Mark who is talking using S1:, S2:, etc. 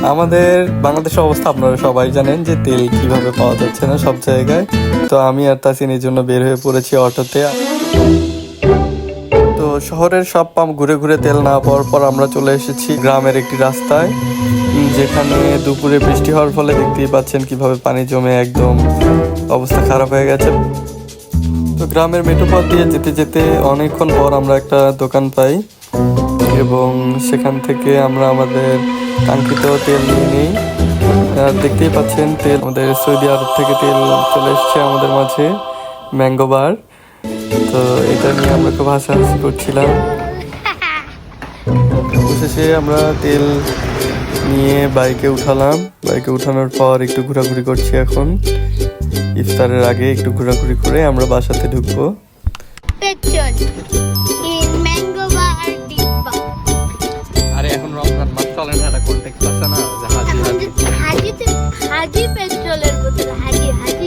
S1: আমাদের বাংলাদেশের অবস্থা আপনারা সবাই জানেন যে তেল কিভাবে পাওয়া যাচ্ছে না সব জায়গায়। তো আমি আর তাসিন এর জন্য বের হয়ে পড়েছি অটোতে। তো শহরের সব পাম্প ঘুরে ঘুরে তেল না পাওয়ার পর আমরা চলে এসেছি গ্রামের একটি রাস্তায়, যেখানে দুপুরে বৃষ্টি হওয়ার ফলে দেখতেই পাচ্ছেন কিভাবে পানি জমে একদম অবস্থা খারাপ হয়ে গেছে। তো গ্রামের মেঠো পথ দিয়ে যেতে যেতে অনেকক্ষণ পর আমরা একটা দোকান পাই এবং সেখান থেকে আমরা আমাদের কাঙ্ক্ষিত তেল নিয়ে নিই। আর দেখতেই পাচ্ছেন তেল আমাদের সৌদি আরব থেকে তেল চলে এসছে আমাদের মাঝে, ম্যাঙ্গো বার। তো এটা নিয়ে আমরা খুব হাসাহাসি করছিলাম। অবশেষে আমরা তেল নিয়ে বাইকে উঠালাম। বাইকে উঠানোর পর একটু ঘোরাঘুরি করছি। এখন ইফতারের আগে একটু ঘোরাঘুরি করে আমরা বাসাতে ঢুকবো। আরে এখন রমজান মাস চলে না, এটা কন্টেক্ট আছে না,
S2: হাজি পেট্রোলের বোতল, হাজি